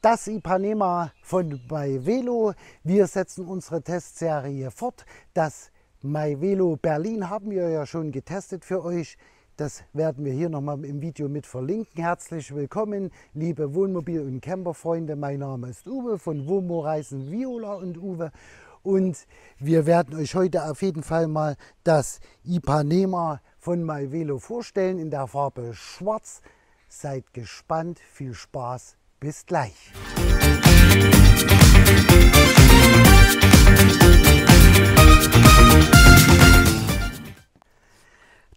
Das Ipanema von MyVelo. Wir setzen unsere Testserie fort. Das MyVelo Berlin haben wir ja schon getestet für euch. Das werden wir hier nochmal im Video mit verlinken. Herzlich willkommen, liebe Wohnmobil- und Camperfreunde. Mein Name ist Uwe von Womo Reisen Viola und Uwe. Und wir werden euch heute auf jeden Fall mal das Ipanema von MyVelo vorstellen in der Farbe Schwarz. Seid gespannt, viel Spaß, bis gleich.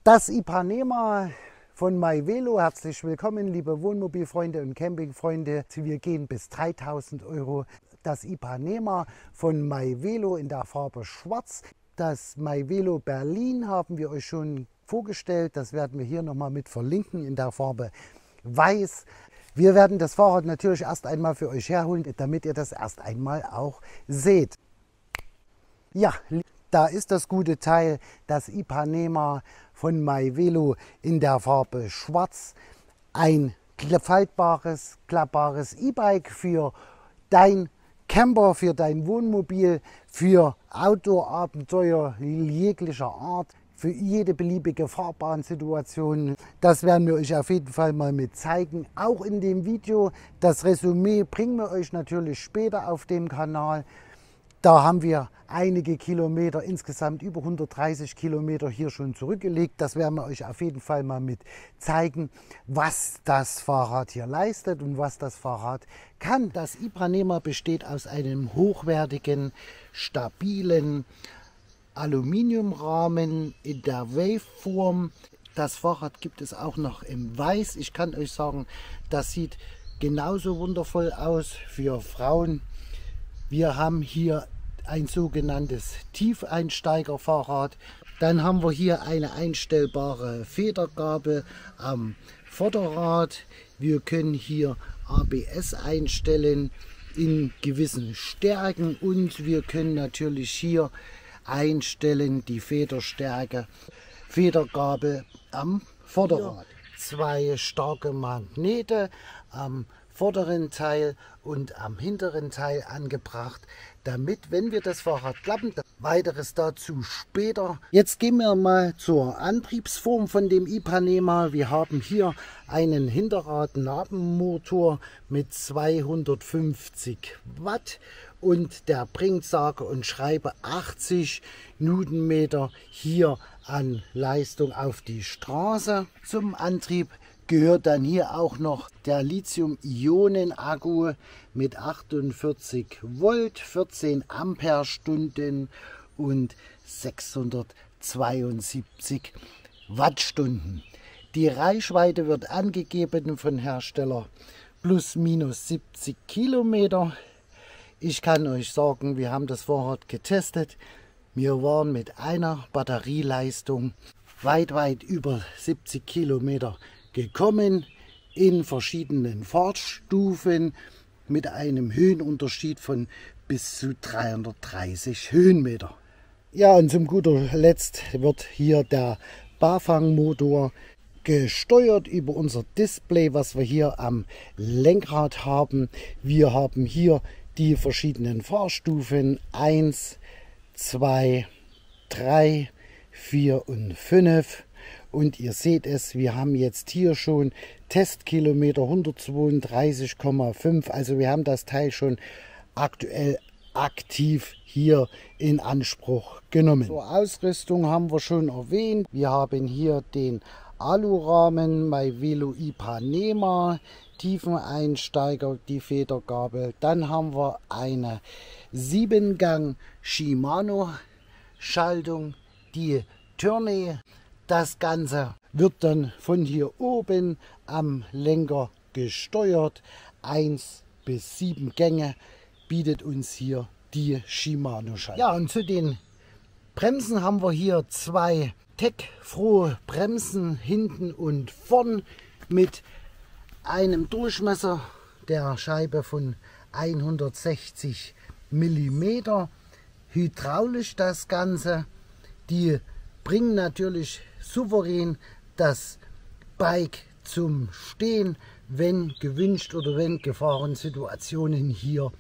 Das Ipanema von MyVelo, herzlich willkommen, liebe Wohnmobilfreunde und Campingfreunde. Wir gehen bis 3.000 €. Das Ipanema von MyVelo in der Farbe Schwarz. Das MyVelo Berlin haben wir euch schon vorgestellt. Das werden wir hier nochmal mit verlinken in der Farbe Weiß. Wir werden das Fahrrad natürlich erst einmal für euch herholen, damit ihr das erst einmal auch seht. Ja, da ist das gute Teil, das Ipanema von MyVelo in der Farbe Schwarz. Ein faltbares, klappbares E-Bike für dein Camper, für dein Wohnmobil, für Outdoor-Abenteuer jeglicher Art, für jede beliebige Fahrbahnsituation. Das werden wir euch auf jeden Fall mal mit zeigen, auch in dem Video. Das Resümee bringen wir euch natürlich später auf dem Kanal. Da haben wir einige Kilometer, insgesamt über 130 Kilometer hier schon zurückgelegt. Das werden wir euch auf jeden Fall mal mit zeigen, was das Fahrrad hier leistet und was das Fahrrad kann. Das Ipanema besteht aus einem hochwertigen, stabilen Aluminiumrahmen in der Waveform. Das Fahrrad gibt es auch noch im Weiß. Ich kann euch sagen, das sieht genauso wundervoll aus für Frauen. Wir haben hier ein sogenanntes Tiefeinsteigerfahrrad. Dann haben wir hier eine einstellbare Federgabel am Vorderrad. Wir können hier ABS einstellen in gewissen Stärken und wir können natürlich hier einstellen die Federstärke, Federgabel am Vorderrad. Zwei starke Magnete am vorderen Teil und am hinteren Teil angebracht, damit, wenn wir das Fahrrad klappen, weiteres dazu später. Jetzt gehen wir mal zur Antriebsform von dem Ipanema. Wir haben hier einen Hinterrad-Nabenmotor mit 250 Watt und der bringt sage und schreibe 80 Newtonmeter hier an Leistung auf die Straße. Zum Antrieb gehört dann hier auch noch der Lithium-Ionen-Akku mit 48 Volt, 14 Ampere-Stunden und 672 Wattstunden. Die Reichweite wird angegeben von Hersteller plus minus 70 Kilometer. Ich kann euch sagen, wir haben das Fahrrad getestet. Wir waren mit einer Batterieleistung weit über 70 Kilometer gekommen in verschiedenen Fahrtstufen mit einem Höhenunterschied von bis zu 330 Höhenmeter. Ja, und zum guter Letzt wird hier der Bafang-Motor gesteuert über unser Display, was wir hier am Lenkrad haben. Wir haben hier die verschiedenen Fahrstufen 1, 2, 3, 4 und 5. Und ihr seht es, wir haben jetzt hier schon Testkilometer 132,5. Also wir haben das Teil schon aktuell aktiv hier in Anspruch genommen. Zur Ausrüstung haben wir schon erwähnt. Wir haben hier den Alurahmen MyVelo Ipanema, Tiefeneinsteiger, die Federgabel. Dann haben wir eine 7-Gang Shimano Schaltung, die Tourney. Das Ganze wird dann von hier oben am Lenker gesteuert. 1 bis 7 Gänge bietet uns hier die Shimano Schaltung. Ja, und zu den Bremsen haben wir hier zwei techfrohe Bremsen hinten und vorn mit einem Durchmesser der Scheibe von 160 mm. Hydraulisch das Ganze. Die bringen natürlich souverän das Bike zum Stehen, wenn gewünscht oder wenn Gefahrensituationen hier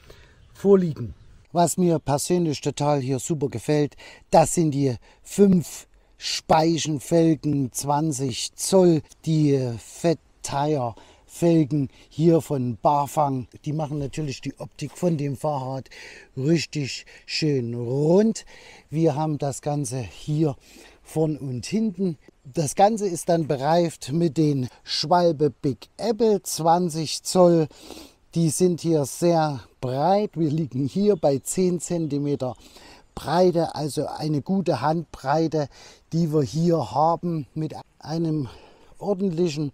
vorliegen. Was mir persönlich total hier super gefällt, das sind die 5 Speichenfelgen 20 Zoll, die Fat Tire Felgen hier von Bafang. Die machen natürlich die Optik von dem Fahrrad richtig schön rund. Wir haben das Ganze hier vorn und hinten. Das Ganze ist dann bereift mit den Schwalbe Big Apple 20 Zoll. Die sind hier sehr breit. Wir liegen hier bei 10 cm Breite, also eine gute Handbreite, die wir hier haben mit einem ordentlichen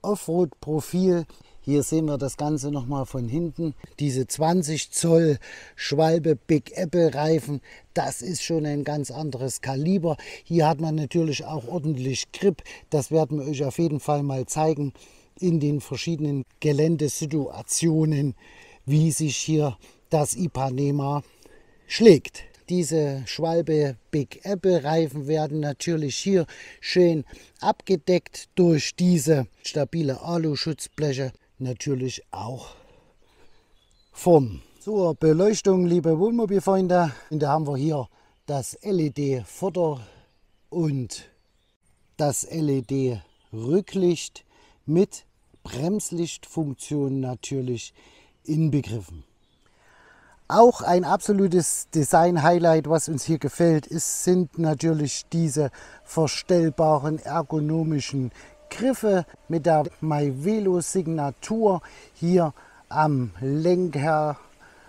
Offroad-Profil. Hier sehen wir das Ganze nochmal von hinten. Diese 20 Zoll Schwalbe Big Apple Reifen, das ist schon ein ganz anderes Kaliber. Hier hat man natürlich auch ordentlich Grip. Das werden wir euch auf jeden Fall mal zeigen in den verschiedenen Geländesituationen, wie sich hier das Ipanema schlägt. Diese Schwalbe Big Apple Reifen werden natürlich hier schön abgedeckt durch diese stabile Alu-Schutzbleche, natürlich auch vorn. Zur Beleuchtung, liebe Wohnmobilfreunde, da haben wir hier das LED-Vorder- und das LED-Rücklicht mit Bremslichtfunktion natürlich inbegriffen. Auch ein absolutes Design-Highlight, was uns hier gefällt, sind natürlich diese verstellbaren ergonomischen Griffe mit der MyVelo-Signatur hier am Lenker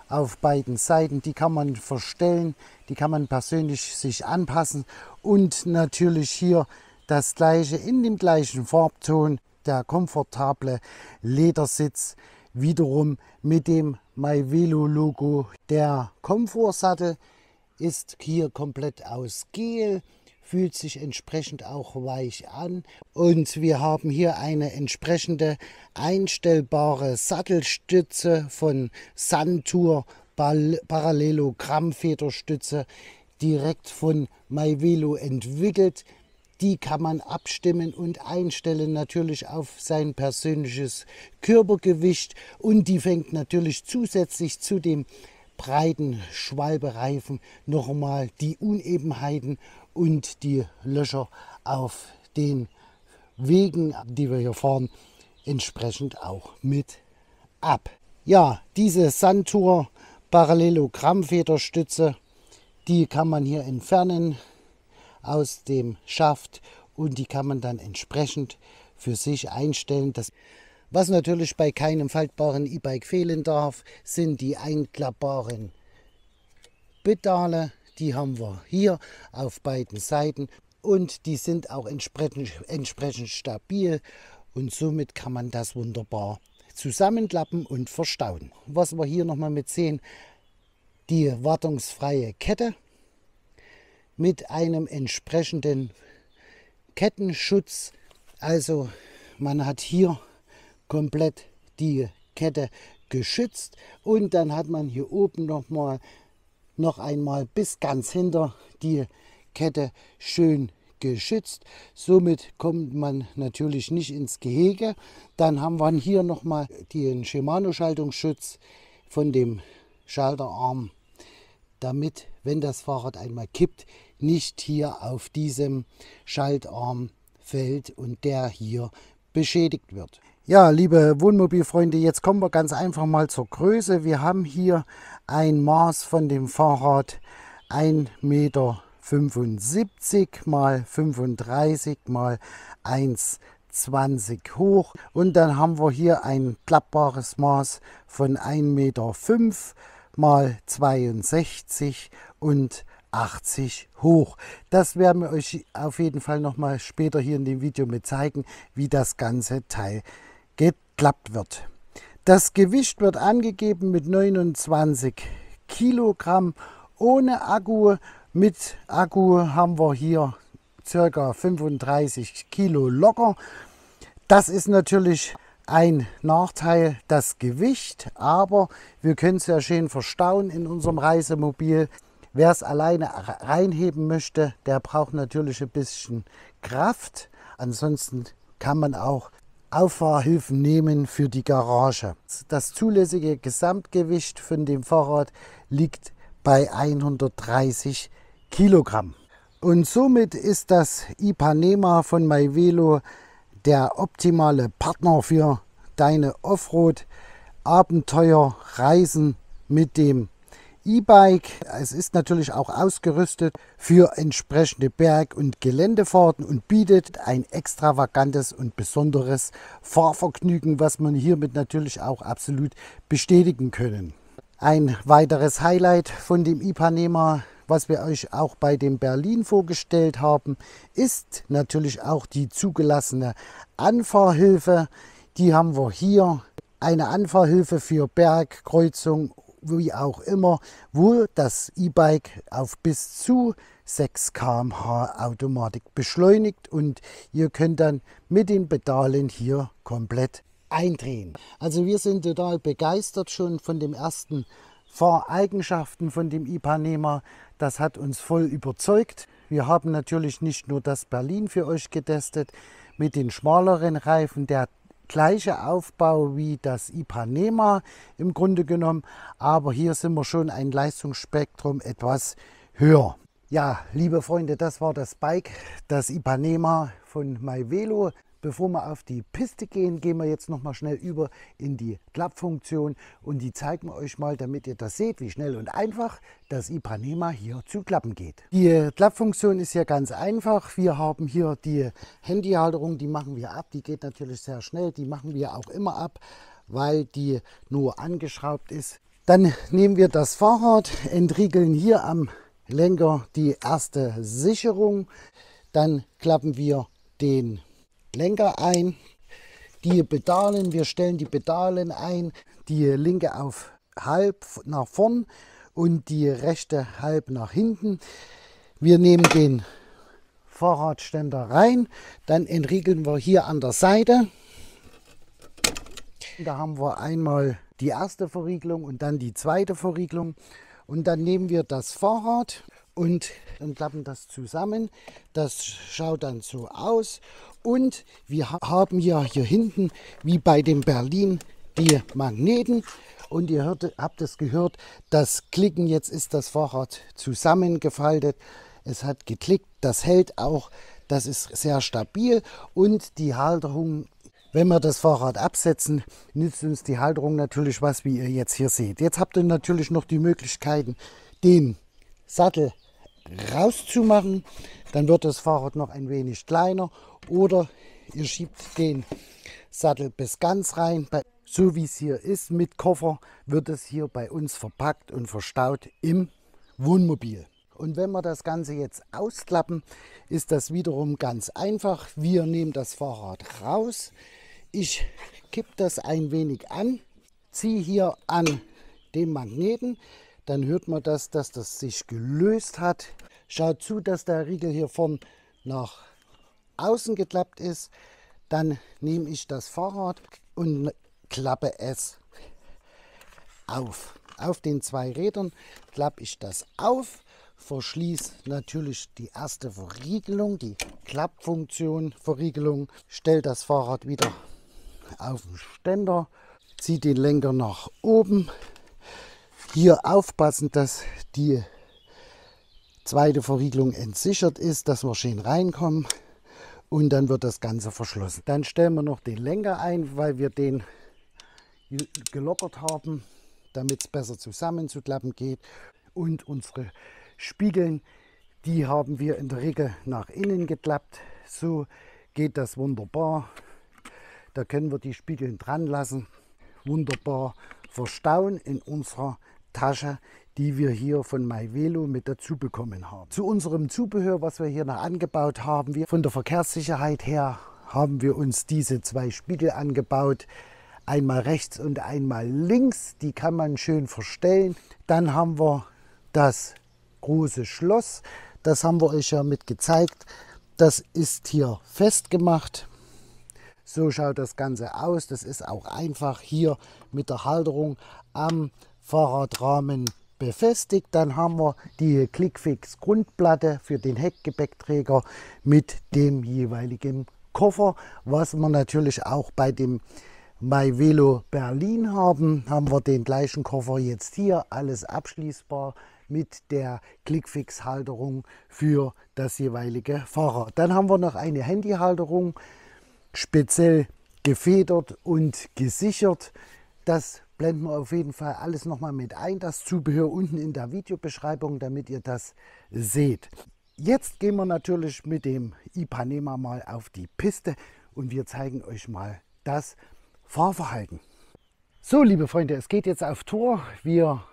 auf beiden Seiten. Die kann man verstellen, die kann man persönlich sich anpassen und natürlich hier das gleiche in dem gleichen Farbton, der komfortable Ledersitz, wiederum mit dem MyVelo Logo. Der Komfortsattel ist hier komplett aus Gel, fühlt sich entsprechend auch weich an und wir haben hier eine entsprechende einstellbare Sattelstütze von Suntour Parallelogramm-Federstütze, direkt von MyVelo entwickelt. Die kann man abstimmen und einstellen natürlich auf sein persönliches Körpergewicht und die fängt natürlich zusätzlich zu dem breiten Schwalbereifen noch einmal die Unebenheiten und die Löcher auf den Wegen, die wir hier fahren, entsprechend auch mit ab. Ja, diese Suntour Parallelogramm-Federstütze, die kann man hier entfernen aus dem Schaft und die kann man dann entsprechend für sich einstellen. Was natürlich bei keinem faltbaren E-Bike fehlen darf, sind die einklappbaren Pedale. Die haben wir hier auf beiden Seiten und die sind auch entsprechend stabil und somit kann man das wunderbar zusammenklappen und verstauen. Was wir hier nochmal mit sehen, die wartungsfreie Kette mit einem entsprechenden Kettenschutz. Also man hat hier komplett die Kette geschützt und dann hat man hier oben noch einmal bis ganz hinter die Kette schön geschützt. Somit kommt man natürlich nicht ins Gehege. Dann haben wir hier nochmal den Shimano-Schaltungsschutz von dem Schalterarm, damit, wenn das Fahrrad einmal kippt, nicht hier auf diesem Schaltarm fällt und der hier beschädigt wird. Ja, liebe Wohnmobilfreunde, jetzt kommen wir ganz einfach mal zur Größe. Wir haben hier ein Maß von dem Fahrrad 1,75 Meter mal 35 mal 1,20 hoch. Und dann haben wir hier ein klappbares Maß von 1,5 Meter mal 62 und 80 hoch. Das werden wir euch auf jeden Fall noch mal später hier in dem Video mit zeigen, wie das ganze Teil geklappt wird. Das Gewicht wird angegeben mit 29 Kilogramm ohne Akku. Mit Akku haben wir hier ca. 35 Kilo locker. Das ist natürlich ein Nachteil, das Gewicht, aber wir können es ja schön verstauen in unserem Reisemobil. Wer es alleine reinheben möchte, der braucht natürlich ein bisschen Kraft. Ansonsten kann man auch Auffahrhilfen nehmen für die Garage. Das zulässige Gesamtgewicht von dem Fahrrad liegt bei 130 Kilogramm. Und somit ist das Ipanema von MyVelo der optimale Partner für deine Offroad-Abenteuerreisen mit dem E-Bike. Es ist natürlich auch ausgerüstet für entsprechende Berg- und Geländefahrten und bietet ein extravagantes und besonderes Fahrvergnügen, was man hiermit natürlich auch absolut bestätigen können. Ein weiteres Highlight von dem Ipanema, was wir euch auch bei dem Berlin vorgestellt haben, ist natürlich auch die zugelassene Anfahrhilfe. Die haben wir hier. Eine Anfahrhilfe für Bergkreuzung, wie auch immer, wo das E-Bike auf bis zu 6 km/h Automatik beschleunigt und ihr könnt dann mit den Pedalen hier komplett eindrehen. Also wir sind total begeistert schon von den ersten Fahreigenschaften von dem Ipanema. Das hat uns voll überzeugt. Wir haben natürlich nicht nur das Berlin für euch getestet mit den schmaleren Reifen, der gleiche Aufbau wie das Ipanema im Grunde genommen, aber hier sind wir schon ein Leistungsspektrum etwas höher. Ja, liebe Freunde, das war das Bike, das Ipanema von MyVelo. Bevor wir auf die Piste gehen, gehen wir jetzt noch mal schnell über in die Klappfunktion und die zeigen wir euch mal, damit ihr das seht, wie schnell und einfach das Ipanema hier zu klappen geht. Die Klappfunktion ist hier ganz einfach. Wir haben hier die Handyhalterung, die machen wir ab. Die geht natürlich sehr schnell, die machen wir auch immer ab, weil die nur angeschraubt ist. Dann nehmen wir das Fahrrad, entriegeln hier am Lenker die erste Sicherung. Dann klappen wir den Lenker ein, die Pedalen, wir stellen die Pedalen ein, die linke auf halb nach vorn und die rechte halb nach hinten. Wir nehmen den Fahrradständer rein, dann entriegeln wir hier an der Seite. Da haben wir einmal die erste Verriegelung und dann die zweite Verriegelung und dann nehmen wir das Fahrrad und dann klappen das zusammen. Das schaut dann so aus. Und wir haben ja hier hinten, wie bei dem Berlin, die Magneten. Und ihr habt es gehört, das Klicken, jetzt ist das Fahrrad zusammengefaltet. Es hat geklickt, das hält auch, das ist sehr stabil. Und die Halterung, wenn wir das Fahrrad absetzen, nützt uns die Halterung natürlich was, wie ihr jetzt hier seht. Jetzt habt ihr natürlich noch die Möglichkeiten, den Sattel rauszumachen, dann wird das Fahrrad noch ein wenig kleiner oder ihr schiebt den Sattel bis ganz rein. So wie es hier ist mit Koffer wird es hier bei uns verpackt und verstaut im Wohnmobil. Und wenn wir das Ganze jetzt ausklappen, ist das wiederum ganz einfach. Wir nehmen das Fahrrad raus. Ich kippe das ein wenig an, ziehe hier an den Magneten. Dann hört man das, dass das sich gelöst hat. Schaut zu, dass der Riegel hier vorn nach außen geklappt ist. Dann nehme ich das Fahrrad und klappe es auf. Auf den 2 Rädern klappe ich das auf, verschließe natürlich die erste Verriegelung, die Klappfunktion Verriegelung, stelle das Fahrrad wieder auf den Ständer, ziehe den Lenker nach oben. Hier aufpassen, dass die zweite Verriegelung entsichert ist, dass wir schön reinkommen und dann wird das Ganze verschlossen. Dann stellen wir noch den Lenker ein, weil wir den gelockert haben, damit es besser zusammenzuklappen geht. Und unsere Spiegeln, die haben wir in der Regel nach innen geklappt. So geht das wunderbar. Da können wir die Spiegeln dran lassen. Wunderbar verstauen in unserer Tasche, die wir hier von MyVelo mit dazu bekommen haben. Zu unserem Zubehör, was wir hier noch angebaut haben, von der Verkehrssicherheit her, haben wir uns diese 2 Spiegel angebaut. Einmal rechts und einmal links, die kann man schön verstellen. Dann haben wir das große Schloss, das haben wir euch ja mit gezeigt. Das ist hier festgemacht. So schaut das Ganze aus. Das ist auch einfach hier mit der Halterung am Fahrradrahmen befestigt. Dann haben wir die Clickfix Grundplatte für den Heckgepäckträger mit dem jeweiligen Koffer, was wir natürlich auch bei dem MyVelo Berlin haben, haben wir den gleichen Koffer jetzt hier, alles abschließbar mit der Clickfix-Halterung für das jeweilige Fahrrad. Dann haben wir noch eine Handyhalterung, speziell gefedert und gesichert. Das blenden wir auf jeden Fall alles nochmal mit ein, das Zubehör unten in der Videobeschreibung, damit ihr das seht. Jetzt gehen wir natürlich mit dem Ipanema mal auf die Piste und wir zeigen euch mal das Fahrverhalten. So, liebe Freunde, es geht jetzt auf Tour. Wir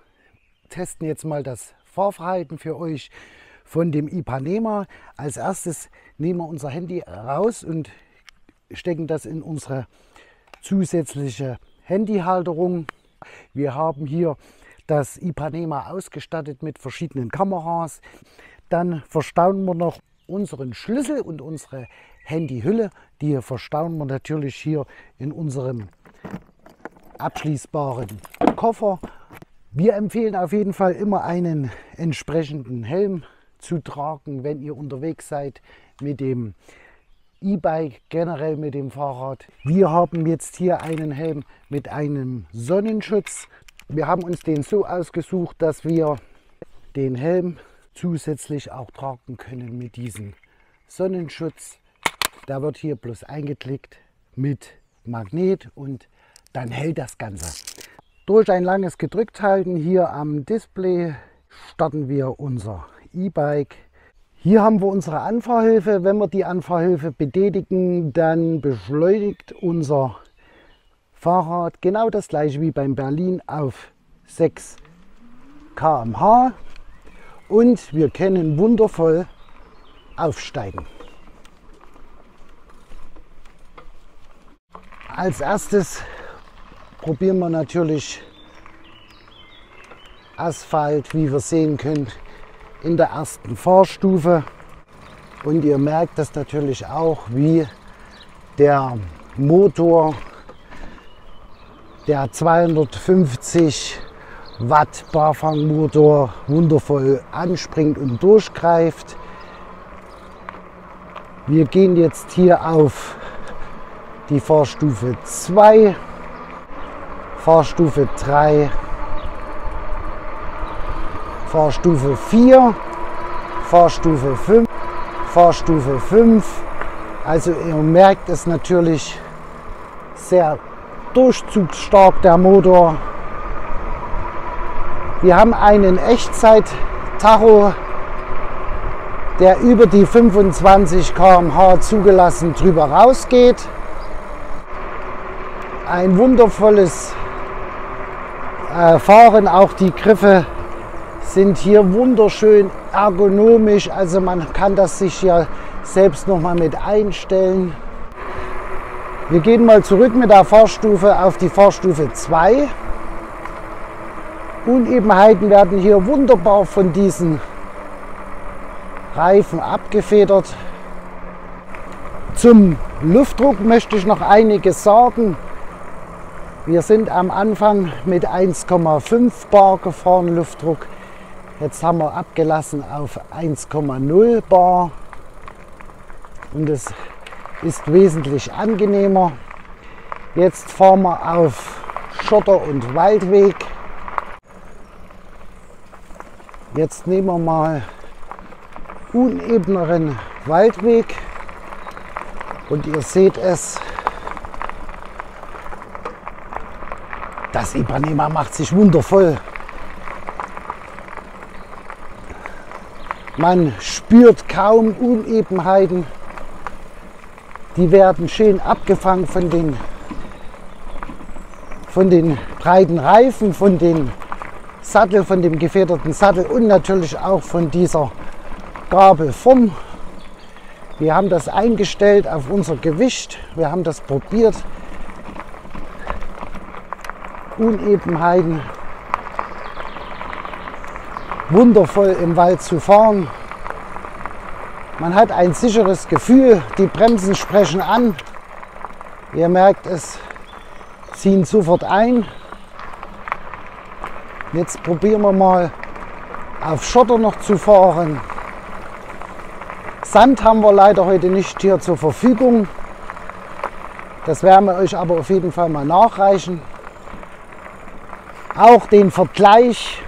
testen jetzt mal das Fahrverhalten für euch von dem Ipanema. Als erstes nehmen wir unser Handy raus und stecken das in unsere zusätzliche Handyhalterung. Wir haben hier das Ipanema ausgestattet mit verschiedenen Kameras. Dann verstauen wir noch unseren Schlüssel und unsere Handyhülle. Die verstauen wir natürlich hier in unserem abschließbaren Koffer. Wir empfehlen auf jeden Fall immer einen entsprechenden Helm zu tragen, wenn ihr unterwegs seid mit dem E-Bike, generell mit dem Fahrrad. Wir haben jetzt hier einen Helm mit einem Sonnenschutz. Wir haben uns den so ausgesucht, dass wir den Helm zusätzlich auch tragen können mit diesem Sonnenschutz. Da wird hier bloß eingeklickt mit Magnet und dann hält das Ganze. Durch ein langes Gedrückthalten hier am Display starten wir unser E-Bike. Hier haben wir unsere Anfahrhilfe. Wenn wir die Anfahrhilfe betätigen, dann beschleunigt unser Fahrrad genau das gleiche wie beim Berlin auf 6 km/h und wir können wundervoll aufsteigen. Als erstes probieren wir natürlich Asphalt, wie wir sehen können, in der ersten Fahrstufe. Und ihr merkt das natürlich auch, wie der Motor, der 250 Watt Barfangmotor, wundervoll anspringt und durchgreift. Wir gehen jetzt hier auf die Fahrstufe 2, Fahrstufe 3, Fahrstufe 4, Fahrstufe 5, Fahrstufe 5. Also ihr merkt es natürlich, sehr durchzugsstark der Motor. Wir haben einen Echtzeit-Tacho, der über die 25 km/h zugelassen drüber rausgeht. Ein wundervolles Fahren, auch die Griffe sind hier wunderschön ergonomisch, also man kann das sich ja selbst noch mal mit einstellen. Wir gehen mal zurück mit der Fahrstufe auf die Fahrstufe 2. Unebenheiten werden hier wunderbar von diesen Reifen abgefedert. Zum Luftdruck möchte ich noch einiges sagen. Wir sind am Anfang mit 1,5 bar gefahren Luftdruck. Jetzt haben wir abgelassen auf 1,0 bar und es ist wesentlich angenehmer. Jetzt fahren wir auf Schotter- und Waldweg. Jetzt nehmen wir mal unebeneren Waldweg und ihr seht es, das Ipanema macht sich wundervoll. Man spürt kaum Unebenheiten. Die werden schön abgefangen von den breiten Reifen, von den Sattel, von dem gefederten Sattel und natürlich auch von dieser Gabel vorn. Wir haben das eingestellt auf unser Gewicht. Wir haben das probiert. Unebenheiten. Wundervoll im Wald zu fahren. Man hat ein sicheres Gefühl. Die Bremsen sprechen an. Ihr merkt es, ziehen sofort ein. Jetzt probieren wir mal auf Schotter noch zu fahren. Sand haben wir leider heute nicht hier zur Verfügung. Das werden wir euch aber auf jeden Fall mal nachreichen. Auch den Vergleich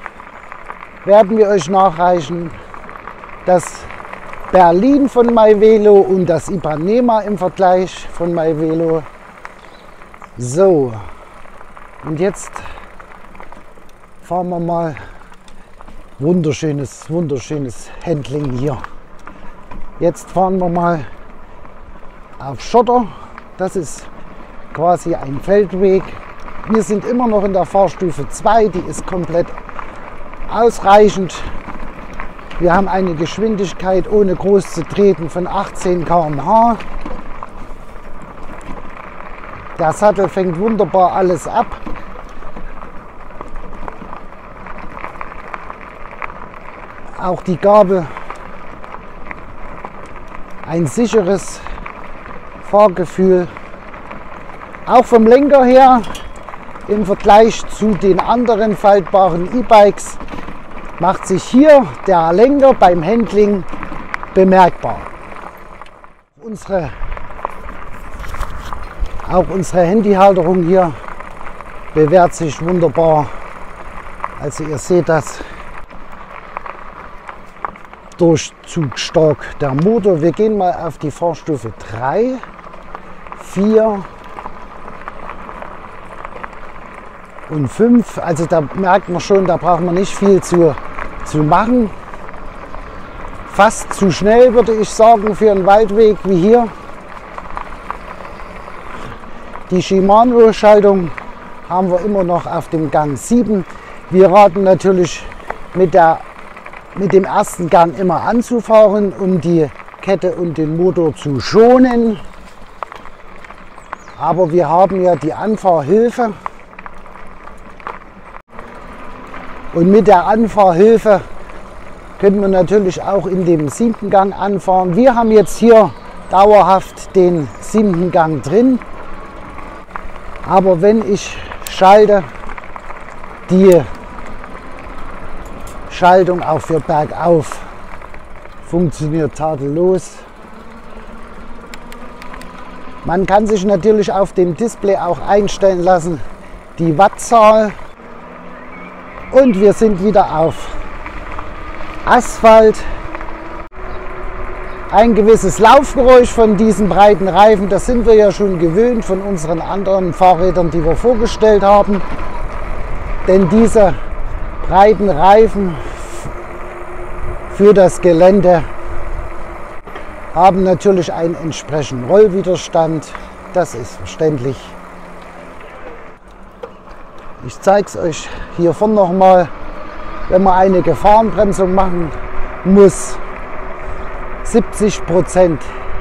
werden wir euch nachreichen. Das Berlin von MyVelo und das Ipanema im Vergleich von MyVelo. So, und jetzt fahren wir mal. Wunderschönes Handling hier. Jetzt fahren wir mal auf Schotter. Das ist quasi ein Feldweg. Wir sind immer noch in der Fahrstufe 2, die ist komplett ausreichend. Wir haben eine Geschwindigkeit ohne groß zu treten von 18 km/h. Der Sattel fängt wunderbar alles ab. Auch die Gabel, ein sicheres Fahrgefühl. Auch vom Lenker her im Vergleich zu den anderen faltbaren E-Bikes macht sich hier der Lenker beim Handling bemerkbar. Auch unsere Handyhalterung hier bewährt sich wunderbar. Also ihr seht das. Durchzugsstark der Motor. Wir gehen mal auf die Fahrstufe 3, 4 und 5. Also da merkt man schon, da braucht man nicht viel zu machen. Fast zu schnell, würde ich sagen, für einen Waldweg wie hier. Die Shimano-Schaltung haben wir immer noch auf dem Gang 7. Wir raten natürlich mit dem ersten Gang immer anzufahren, um die Kette und den Motor zu schonen. Aber wir haben ja die Anfahrhilfe. Und mit der Anfahrhilfe können wir natürlich auch in dem 7. Gang anfahren. Wir haben jetzt hier dauerhaft den 7. Gang drin. Aber wenn ich schalte, die Schaltung auch für bergauf funktioniert tadellos. Man kann sich natürlich auf dem Display auch einstellen lassen, die Wattzahl. Und wir sind wieder auf Asphalt. Ein gewisses Laufgeräusch von diesen breiten Reifen, das sind wir ja schon gewöhnt von unseren anderen Fahrrädern, die wir vorgestellt haben. Denn diese breiten Reifen für das Gelände haben natürlich einen entsprechenden Rollwiderstand. Das ist verständlich. Ich zeige es euch hier vorne nochmal. Wenn man eine Gefahrenbremsung machen muss, 70%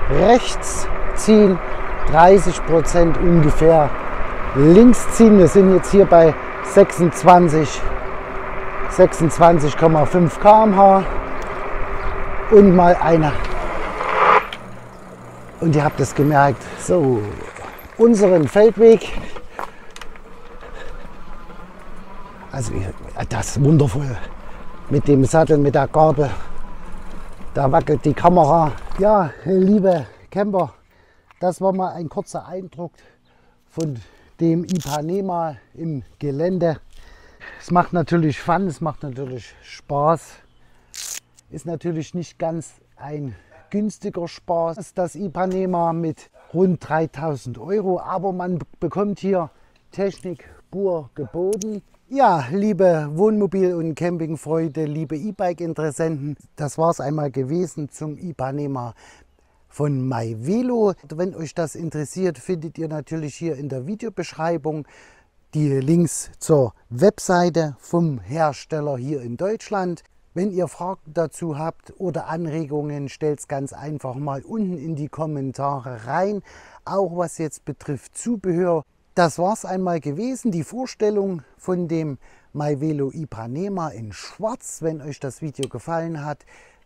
rechts ziehen, 30% ungefähr links ziehen. Wir sind jetzt hier bei 26,5 km/h und mal eine. Und ihr habt es gemerkt, so unseren Feldweg. Also das ist wundervoll mit dem Sattel, mit der Gabel. Da wackelt die Kamera. Ja, liebe Camper, das war mal ein kurzer Eindruck von dem Ipanema im Gelände. Es macht natürlich Fun, es macht natürlich Spaß. Ist natürlich nicht ganz ein günstiger Spaß, das Ipanema mit rund 3.000 €, aber man bekommt hier Technik pur geboten. Ja, liebe Wohnmobil- und Campingfreunde, liebe E-Bike-Interessenten, das war es einmal gewesen zum Ipanema von MyVelo. Wenn euch das interessiert, findet ihr natürlich hier in der Videobeschreibung die Links zur Webseite vom Hersteller hier in Deutschland. Wenn ihr Fragen dazu habt oder Anregungen, stellt es ganz einfach mal unten in die Kommentare rein. Auch was jetzt betrifft Zubehör. Das war es einmal gewesen, die Vorstellung von dem MyVelo Ipanema in Schwarz. Wenn euch das Video gefallen hat,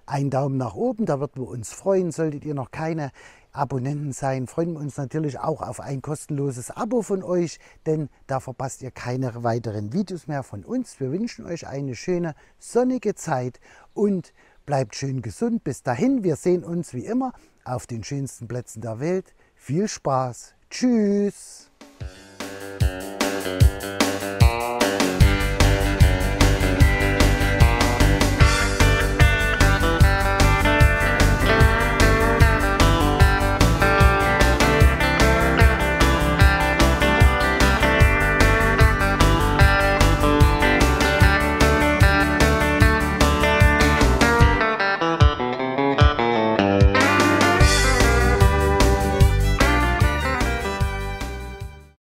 einen Daumen nach oben, da würden wir uns freuen. Solltet ihr noch keine Abonnenten sein, freuen wir uns natürlich auch auf ein kostenloses Abo von euch, denn da verpasst ihr keine weiteren Videos mehr von uns. Wir wünschen euch eine schöne sonnige Zeit und bleibt schön gesund. Bis dahin, wir sehen uns wie immer auf den schönsten Plätzen der Welt. Viel Spaß! Tschüss.